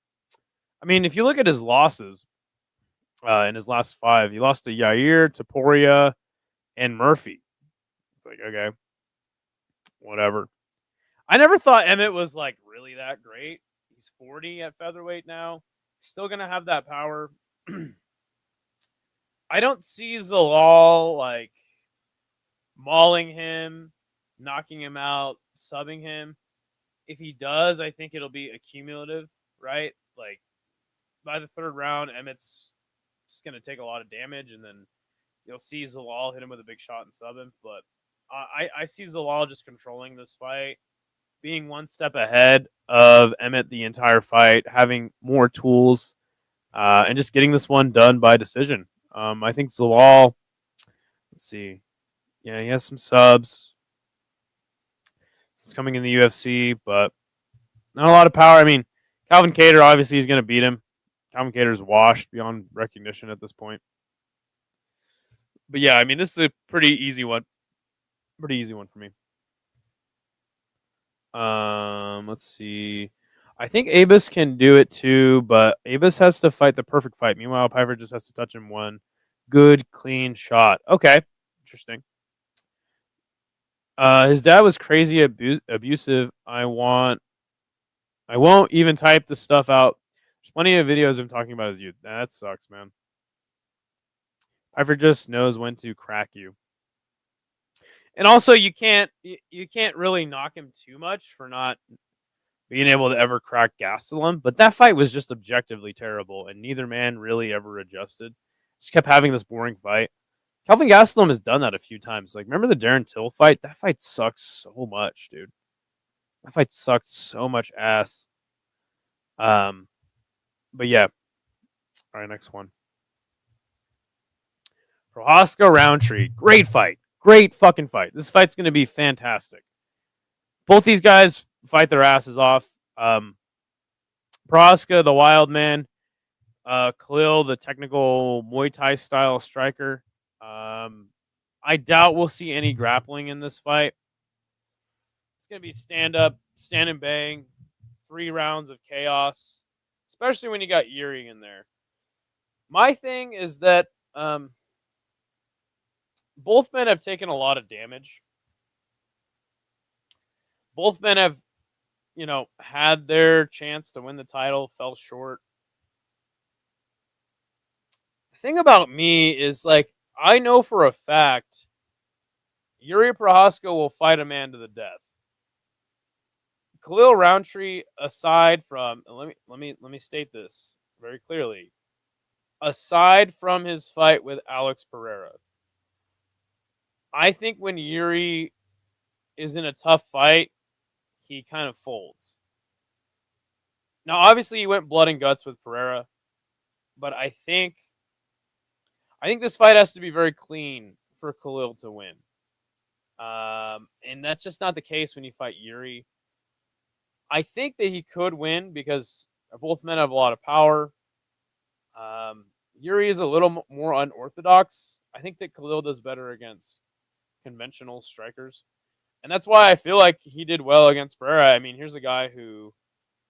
I mean, if you look at his losses in his last 5, he lost to Yair, Topuria, and Murphy. It's like, okay, whatever. I never thought Emmett was like really that great. He's 40 at featherweight now. Still going to have that power. I don't see Zalal like mauling him, knocking him out, subbing him. If he does, I think it'll be accumulative, right? Like by the 3rd round, Emmett's just going to take a lot of damage, and then you'll see Zalal hit him with a big shot and sub him. But I see Zalal just controlling this fight, being one step ahead of Emmett the entire fight, having more tools, and just getting this one done by decision. I think Zalal, Let's see. Yeah, he has some subs. It's coming in the UFC, but not a lot of power. I mean, Calvin Kattar, obviously, he's going to beat him. Calvin Kattar's washed beyond recognition at this point. But yeah, I mean, this is a pretty easy one. Pretty easy one for me. Let's see. I think Abus can do it too, but Abus has to fight the perfect fight. Meanwhile, Piper just has to touch him one good, clean shot. Okay, interesting. His dad was crazy abusive. I won't even type the stuff out. There's plenty of videos of him talking about his youth. That sucks, man. Piper just knows when to crack you. And also, you can't really knock him too much for not being able to ever crack Gastelum. But that fight was just objectively terrible, and neither man really ever adjusted. Just kept having this boring fight. Kelvin Gastelum has done that a few times. Like, remember the Darren Till fight? That fight sucks so much, dude. That fight sucked so much ass. But yeah. All right, next one. Procházka Rountree. Great fight. Great fucking fight. This fight's going to be fantastic. Both these guys fight their asses off. Procházka, the wild man. Khalil, the technical Muay Thai style striker. I doubt we'll see any grappling in this fight. It's going to be stand up, stand and bang, 3 rounds of chaos, especially when you got Jiří in there. My thing is that both men have taken a lot of damage. Both men have, had their chance to win the title, fell short. The thing about me is, like, I know for a fact Jiří Procházka will fight a man to the death. Khalil Rountree, aside from, let me state this very clearly, aside from his fight with Alex Pereira, I think when Jiří is in a tough fight, he kind of folds. Now, obviously, he went blood and guts with Pereira, but I think this fight has to be very clean for Khalil to win. And that's just not the case when you fight Jiří. I think that he could win because both men have a lot of power. Jiří is a little more unorthodox. I think that Khalil does better against conventional strikers. And that's why I feel like he did well against Pereira. I mean, here's a guy who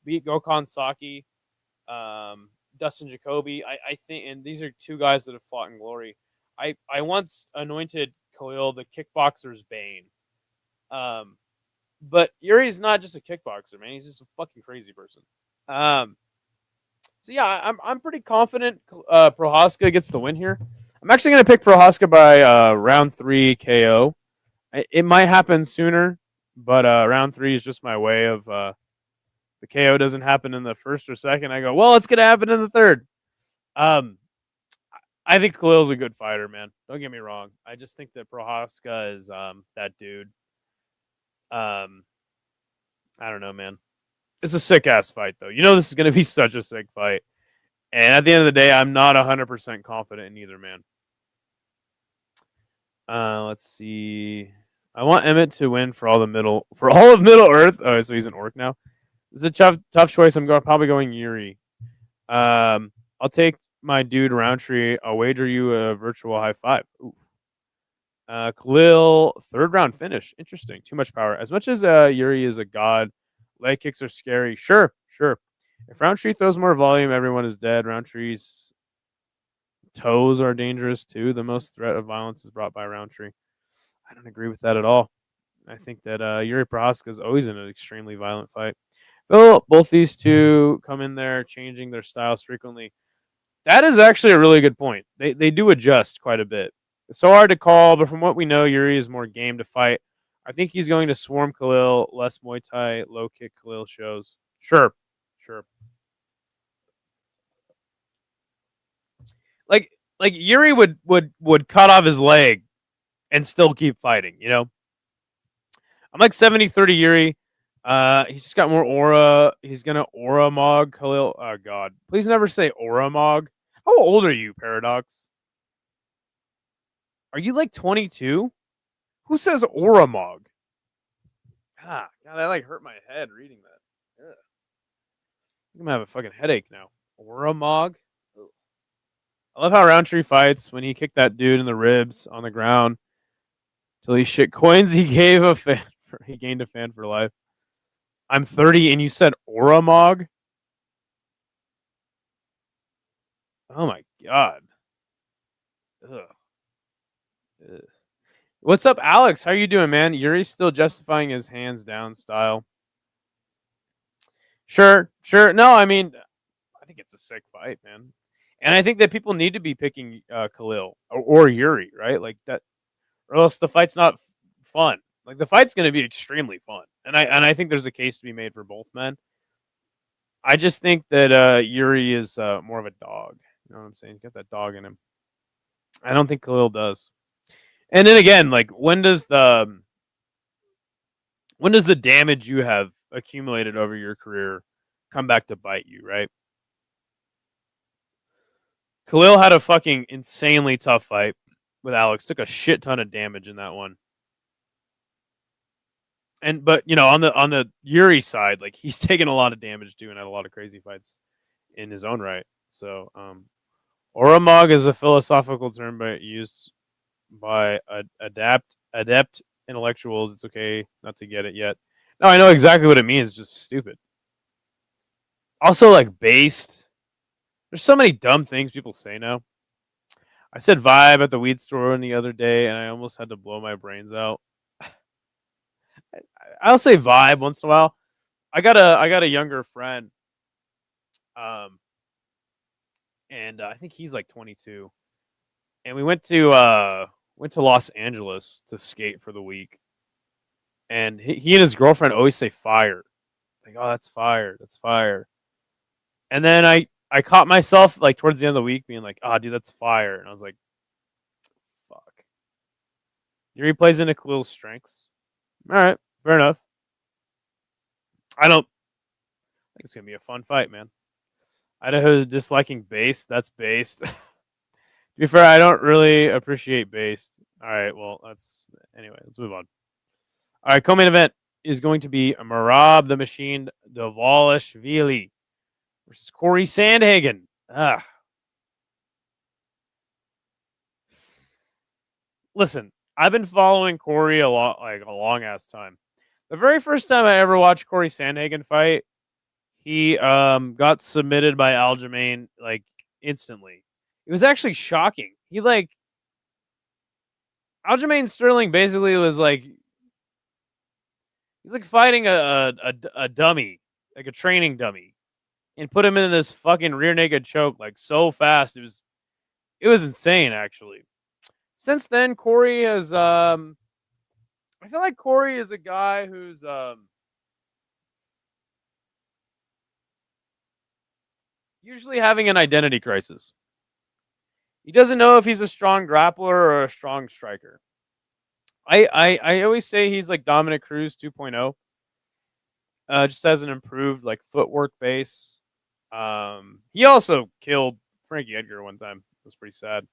beat Gokhan Saki, Dustin Jacoby. I think, and these are 2 guys that have fought in glory. I once anointed Khalil the kickboxer's bane. But Jiří's not just a kickboxer, man. He's just a fucking crazy person. So yeah, I'm pretty confident Procházka gets the win here. I'm actually going to pick Procházka by round 3 KO. It might happen sooner, but round 3 is just my way of the KO doesn't happen in the first or second. I go, well, it's going to happen in the third. I think Khalil's a good fighter, man. Don't get me wrong. I just think that Procházka is that dude. I don't know, man. It's a sick ass fight, though. This is going to be such a sick fight. And at the end of the day, I'm not 100% confident in either man. Let's see. I want Emmett to win for all of Middle Earth. Oh, so he's an orc now. This is a tough choice. I'm probably going Jiří. I'll take my dude Rountree. I'll wager you a virtual high five. Ooh. Khalil, 3rd round finish. Interesting. Too much power. As much as Jiří is a god, leg kicks are scary. Sure. If Rountree throws more volume, everyone is dead. Rowntree's toes are dangerous too. The most threat of violence is brought by Rountree. I don't agree with that at all. I think that Jiří Procházka is always in an extremely violent fight. Well, both these two come in there changing their styles frequently. That is actually a really good point. They do adjust quite a bit. It's so hard to call, but from what we know, Jiří is more game to fight. I think he's going to swarm Khalil, less Muay Thai, low kick Khalil shows. Sure. Like Jiří would cut off his leg and still keep fighting, I'm like 70-30 Jiří. He's just got more aura. He's gonna aura mog Khalil. Oh god. Please never say aura mog. How old are you, Paradox? Are you like 22? Who says Oramog? God, that like hurt my head reading that. Ugh. I'm gonna have a fucking headache now. Oramog. I love how Rountree fights when he kicked that dude in the ribs on the ground till he shit coins. He gave a fan. He gained a fan for life. I'm 30, and you said Oramog. Oh my god. Ugh. Ugh. What's up, Alex? How are you doing, man? Yuri's still justifying his hands down style. Sure. No, I mean, I think it's a sick fight, man. And I think that people need to be picking Khalil or Yuri, right? Like that, or else the fight's not fun. Like the fight's going to be extremely fun, and I think there's a case to be made for both men. I just think that Yuri is more of a dog. You know what I'm saying? He's got that dog in him. I don't think Khalil does. And then again, like when does the damage you have accumulated over your career come back to bite you, right? Khalil had a fucking insanely tough fight with Alex. Took a shit ton of damage in that one. But on the Yuri side, like he's taken a lot of damage too and had a lot of crazy fights in his own right. So Oramog is a philosophical term but used by adept intellectuals. It's okay not to get it yet. No, I know exactly what it means. It's just stupid. Also, like based. There's so many dumb things people say now. I said vibe at the weed store the other day, and I almost had to blow my brains out. I'll say vibe once in a while. I got a younger friend, and I think he's like 22, and we went to Los Angeles to skate for the week, and he and his girlfriend always say fire, like, oh, that's fire, and then I caught myself like towards the end of the week being like, oh, dude, that's fire, and I was like, fuck. Yuri plays into Khalil's strengths. All right, fair enough. I think it's gonna be a fun fight, man. Idaho's disliking based. That's based. To be fair, I don't really appreciate based. All right, well, anyway. Let's move on. All right, co-main event is going to be Merab the Machine Dvalishvili versus Cory Sandhagen. Listen, I've been following Cory a long ass time. The very first time I ever watched Cory Sandhagen fight, he got submitted by Aljamain like instantly. It was actually shocking. Aljamain Sterling basically was like he's like fighting a dummy, like a training dummy, and put him in this fucking rear naked choke like so fast. It was insane actually. Since then, Cory has I feel like Cory is a guy who's usually having an identity crisis. He doesn't know if he's a strong grappler or a strong striker. I always say he's like Dominic Cruz 2.0. Just has an improved like footwork base. He also killed Frankie Edgar one time. It was pretty sad.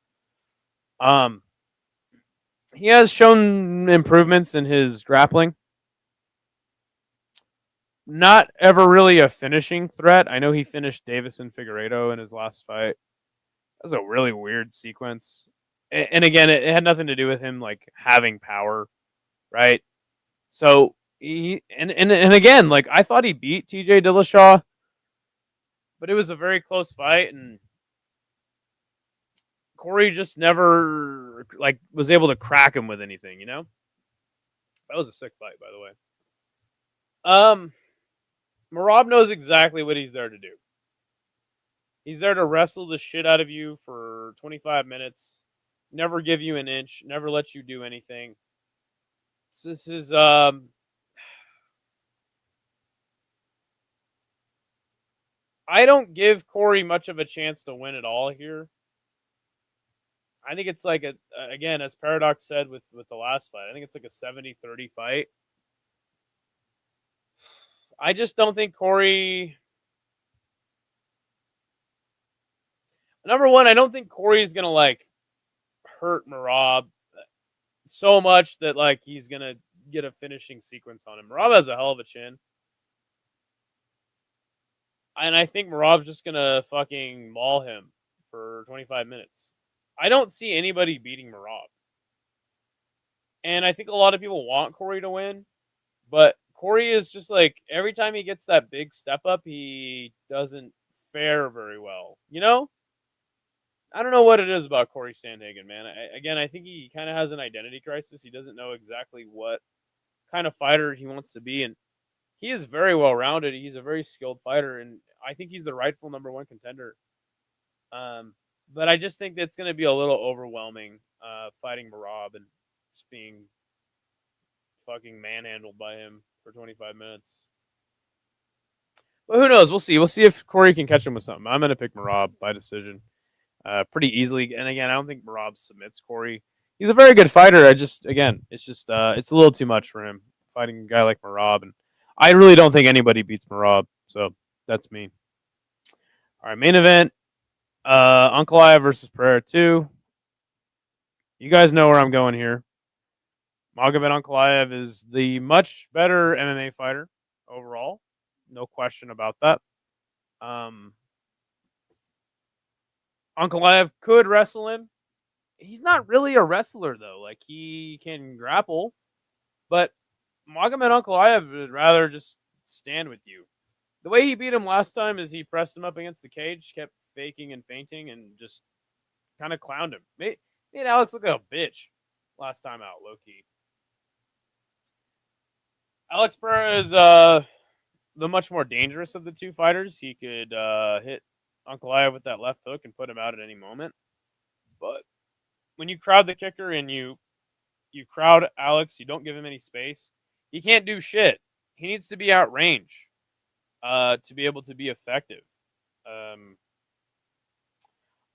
He has shown improvements in his grappling. Not ever really a finishing threat. I know he finished Davison Figueiredo in his last fight. That was a really weird sequence. And again, it had nothing to do with him like having power, right? So and again, like I thought he beat TJ Dillashaw, but it was a very close fight, and Cory just never like was able to crack him with anything, you know? That was a sick fight, by the way. Merab knows exactly what he's there to do. He's there to wrestle the shit out of you for 25 minutes, never give you an inch, never let you do anything. This is I don't give Cory much of a chance to win at all here. I think it's like again, as Paradox said with the last fight, I think it's like a 70-30 fight. I just don't think Cory. Number one, I don't think Cory is gonna like hurt Merab so much that like he's gonna get a finishing sequence on him. Merab has a hell of a chin, and I think Merab's just gonna fucking maul him for 25 minutes. I don't see anybody beating Merab, and I think a lot of people want Cory to win, but Cory is just like every time he gets that big step up, he doesn't fare very well. You know, I don't know what it is about Cory Sandhagen, man. I think he kind of has an identity crisis. He doesn't know exactly what kind of fighter he wants to be, and he is very well rounded. He's a very skilled fighter, and I think he's the rightful number one contender. But I just think it's going to be a little overwhelming fighting Merab and just being fucking manhandled by him for 25 minutes. But who knows? We'll see. We'll see if Cory can catch him with something. I'm going to pick Merab by decision pretty easily. And again, I don't think Merab submits Cory. He's a very good fighter. It's a little too much for him fighting a guy like Merab. And I really don't think anybody beats Merab. So that's me. All right, main event. Ankalaev versus Pereira 2. You guys know where I'm going here. Magomed Ankalaev is the much better MMA fighter overall. No question about that. Ankalaev could wrestle him. He's not really a wrestler, though. Like, he can grapple. But Magomed Ankalaev would rather just stand with you. The way he beat him last time is he pressed him up against the cage, kept faking and feinting, and just kind of clowned him. Made Alex look like a bitch last time out, low-key. Alex Pereira is the much more dangerous of the two fighters. He could hit Ankalaev with that left hook and put him out at any moment. But when you crowd the kicker and you crowd Alex, you don't give him any space, he can't do shit. He needs to be out range to be able to be effective.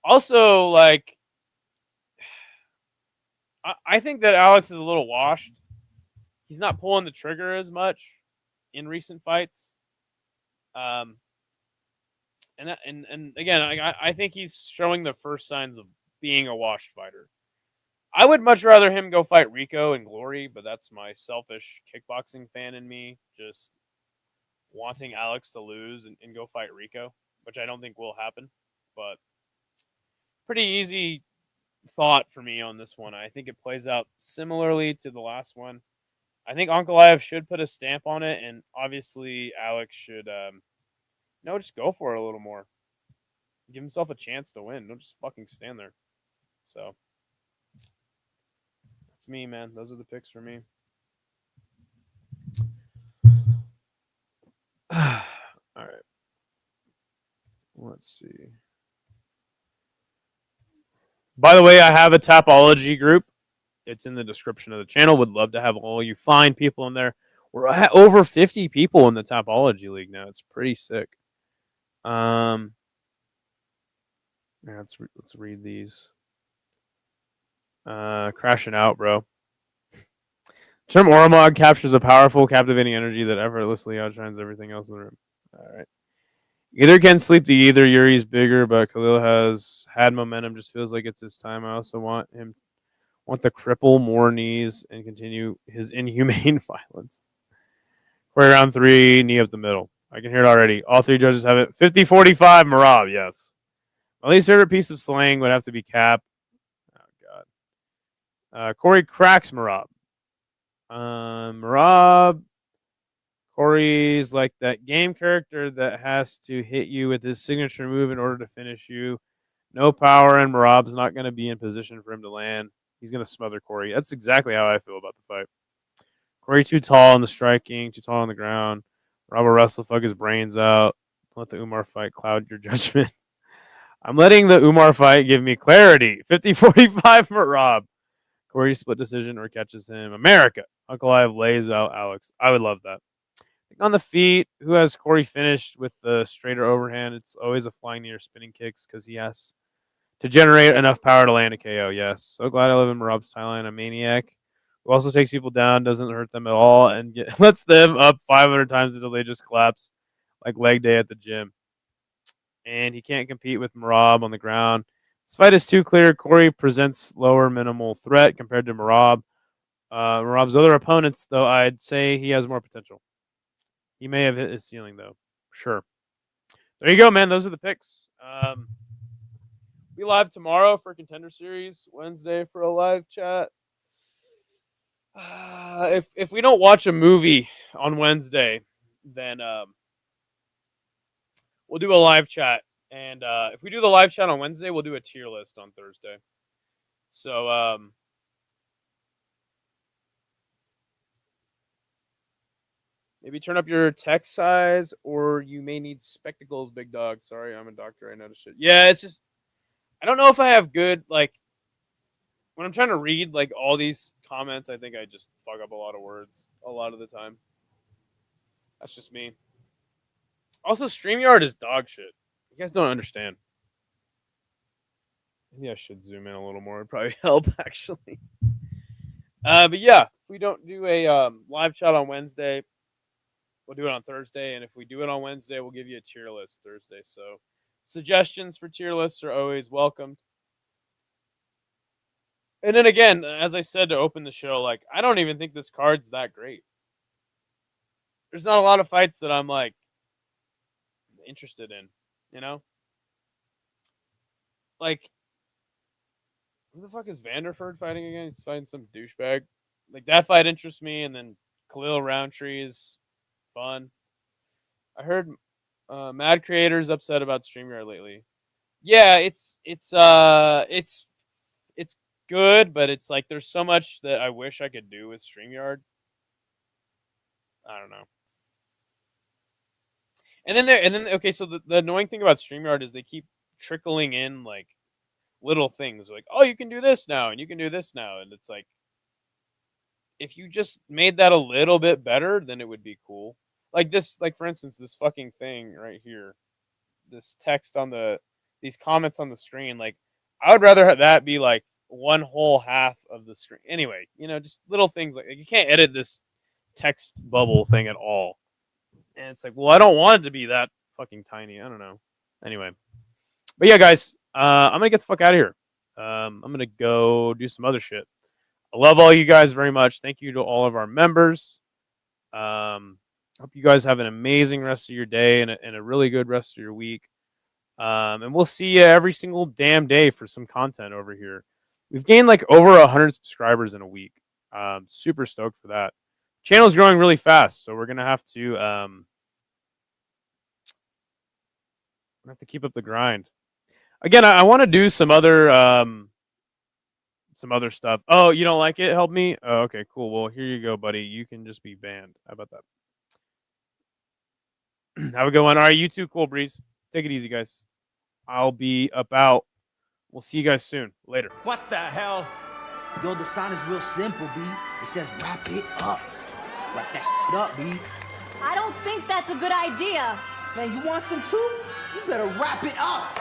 Also, like, I think that Alex is a little washed. He's not pulling the trigger as much in recent fights. And again, I think he's showing the first signs of being a washed fighter. I would much rather him go fight Rico in Glory, but that's my selfish kickboxing fan in me, just wanting Alex to lose and go fight Rico, which I don't think will happen. But pretty easy thought for me on this one. I think it plays out similarly to the last one. I think Ankalaev should put a stamp on it, and obviously Alex should, just go for it a little more. Give himself a chance to win. Don't just fucking stand there. So, that's me, man. Those are the picks for me. All right. Let's see. By the way, I have a Tapology group. It's in the description of the channel. Would love to have all you fine people in there. We're at over 50 people in the Tapology League now. It's pretty sick. Let's read these. Crashing out, bro. Term Oromog captures a powerful, captivating energy that effortlessly outshines everything else in the room. All right. Either can sleep the either. Yuri's bigger, but Khalil has had momentum. Just feels like it's his time. I also want the cripple, more knees, and continue his inhumane violence. Quarter round 3, knee up the middle. I can hear it already. All three judges have it. 50-45, Merab, yes. My least favorite piece of slang would have to be Cap. Oh, God. Cory cracks Merab. Cory's like that game character that has to hit you with his signature move in order to finish you. No power, and Merab's not going to be in position for him to land. He's going to smother Cory. That's exactly how I feel about the fight. Cory too tall in the striking, too tall on the ground. Rob will wrestle, fuck his brains out. Let the Umar fight cloud your judgment. I'm letting the Umar fight give me clarity. 50-45 for Rob. Cory split decision or catches him. America. Ankalaev lays out Alex. I would love that. On the feet, who has Cory finished with the straighter overhand? It's always a flying knee or spinning kicks because he has to generate enough power to land a KO. Yes. So glad I live in Merab's Thailand. A maniac who also takes people down, doesn't hurt them at all, and lets them up 500 times until they just collapse like leg day at the gym. And he can't compete with Merab on the ground. This fight is too clear. Cory presents lower minimal threat compared to Merab. Merab's other opponents, though, I'd say he has more potential. He may have hit his ceiling, though. Sure. There you go, man. Those are the picks. Be live tomorrow for Contender Series. Wednesday for a live chat. If we don't watch a movie on Wednesday, then we'll do a live chat. And if we do the live chat on Wednesday, we'll do a tier list on Thursday. So maybe turn up your text size, or you may need spectacles, big dog. Sorry, I'm a doctor. I noticed it. Yeah, it's just I don't know if I have good, like, when I'm trying to read, like, all these comments, I think I just fuck up a lot of words a lot of the time. That's just me. Also, StreamYard is dog shit. You guys don't understand. Maybe I should zoom in a little more. It'd probably help, actually. But yeah, if we don't do a live chat on Wednesday, we'll do it on Thursday. And if we do it on Wednesday, we'll give you a tier list Thursday. So suggestions for tier lists are always welcomed. And then again, as I said to open the show, like, I don't even think this card's that great. There's not a lot of fights that I'm, like, interested in, you know? Like, who the fuck is Vanderford fighting again? He's fighting some douchebag. Like, that fight interests me, and then Khalil Rountree is fun. I heard Mad Creator's upset about StreamYard lately. Yeah, it's good, but it's like there's so much that I wish I could do with StreamYard. I don't know. And then okay, so the annoying thing about StreamYard is they keep trickling in like little things like, oh, you can do this now and you can do this now, and it's like if you just made that a little bit better, then it would be cool. Like this, like for instance, this fucking thing right here, this text on these comments on the screen, like I would rather that be like one whole half of the screen. Anyway, you know, just little things like you can't edit this text bubble thing at all. And it's like, well, I don't want it to be that fucking tiny. I don't know. Anyway. But yeah, guys, I'm going to get the fuck out of here. I'm going to go do some other shit. I love all you guys very much. Thank you to all of our members. Hope you guys have an amazing rest of your day and a really good rest of your week. And we'll see you every single damn day for some content over here. We've gained like over 100 subscribers in a week. Super stoked for that. Channel's growing really fast, so we're gonna have to keep up the grind. Again, I want to do some other stuff. Oh, you don't like it? Help me. Oh, okay, cool. Well, here you go, buddy. You can just be banned. How about that? Have a good one. All right, you too, Cool Breeze. Take it easy, guys. I'll be about. We'll see you guys soon. Later. What the hell? Yo, the sign is real simple, B. It says wrap it up. Wrap that shit up, B. I don't think that's a good idea. Man, you want some too? You better wrap it up.